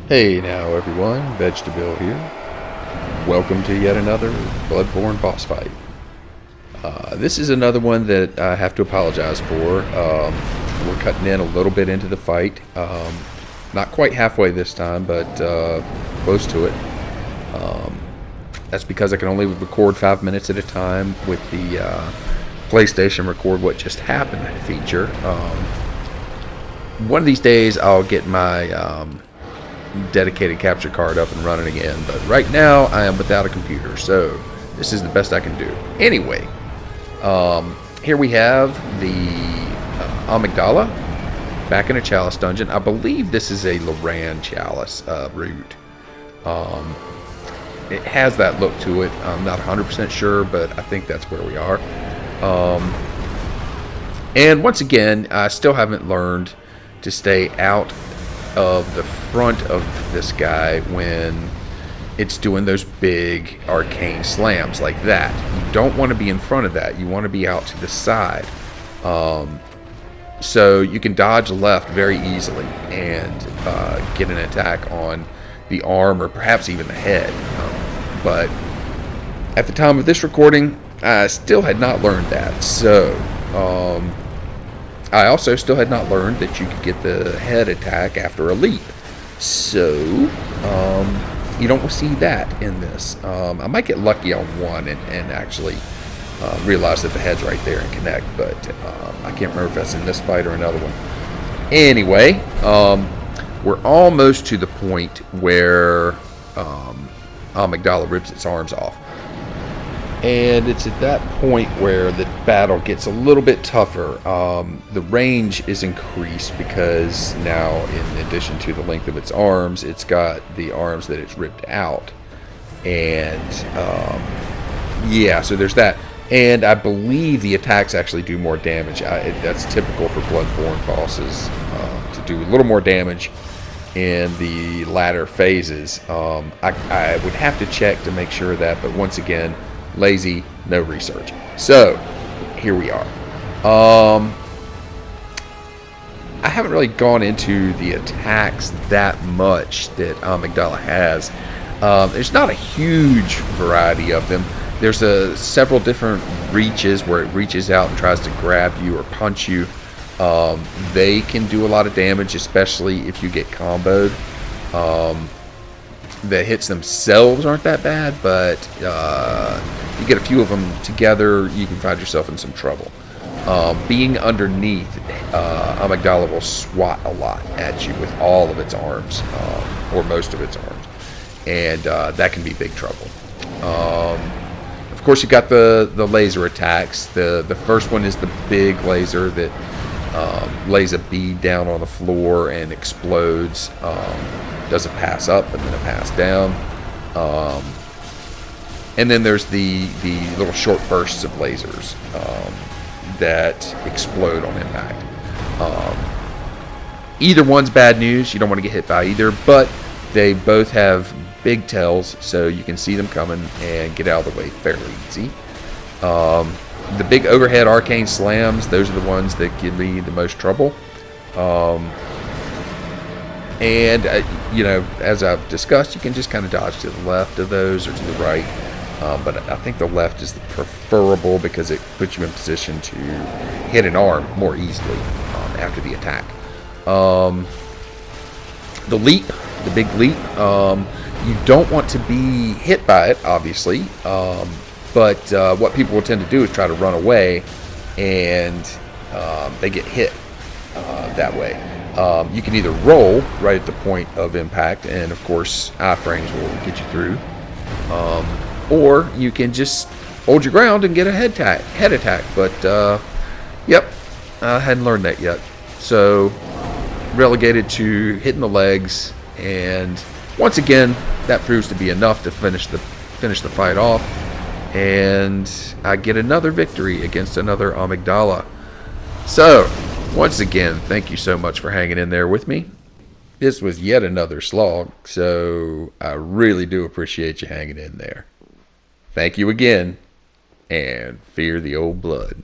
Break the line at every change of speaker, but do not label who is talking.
Hey now everyone, Vegetable here. Welcome to yet another Bloodborne boss fight. This is another one that I have to apologize for. We're cutting in a little bit into the fight. Not quite halfway this time, but close to it. That's because I can only record 5 minutes at a time with the PlayStation Record What Just Happened feature. One of these days I'll get my dedicated capture card up and running again, but right now I am without a computer, so this is the best I can do. Anyway, here we have the Amygdala back in a Chalice dungeon. I believe this is a Loran Chalice route. It has that look to it. I'm not 100% sure, but I think that's where we are. And once again, I still haven't learned to stay out of the front of this guy when it's doing those big arcane slams like that. You don't want to be in front of that. You want to be out to the side. So you can dodge left very easily and get an attack on the arm or perhaps even the head. But at the time of this recording, I still had not learned that. So I also still had not learned that you could get the head attack after a leap. So, you don't see that in this. I might get lucky on one and actually realize that the head's right there and connect, but I can't remember if that's in this fight or another one. Anyway, we're almost to the point where Amygdala rips its arms off. And it's at that point where the battle gets a little bit tougher. The range is increased because now, in addition to the length of its arms, it's got the arms that it's ripped out. And, yeah, so there's that. And I believe the attacks actually do more damage. That's typical for Bloodborne bosses, to do a little more damage in the latter phases. I would have to check to make sure of that, but once again, lazy, no research. So here we are. I haven't really gone into the attacks that much that Amygdala has. There's not a huge variety of them. There's several different reaches where it reaches out and tries to grab you or punch you. They can do a lot of damage, especially if you get comboed. The hits themselves aren't that bad, but you get a few of them together, you can find yourself in some trouble. Being underneath, Amygdala will swat a lot at you with all of its arms, or most of its arms, and that can be big trouble. Of course, you've got the laser attacks. The first one is the big laser that lays a bead down on the floor and explodes. Does a pass up and then a pass down. And then there's the little short bursts of lasers that explode on impact. Either one's bad news. You don't want to get hit by either, but they both have big tails, so you can see them coming and get out of the way fairly easy. The big overhead arcane slams, those are the ones that give me the most trouble. And, as I've discussed, you can just kind of dodge to the left of those or to the right. But I think the left is the preferable because it puts you in position to hit an arm more easily after the attack. The leap, the big leap, you don't want to be hit by it, obviously. But what people will tend to do is try to run away, and they get hit that way. You can either roll right at the point of impact, and of course iframes will get you through, or you can just hold your ground and get a head attack. But yep, I hadn't learned that yet, so relegated to hitting the legs, and once again that proves to be enough to finish the fight off, and I get another victory against another Amygdala. So once again, thank you so much for hanging in there with me. This was yet another slog, so I really do appreciate you hanging in there. Thank you again, and fear the old blood.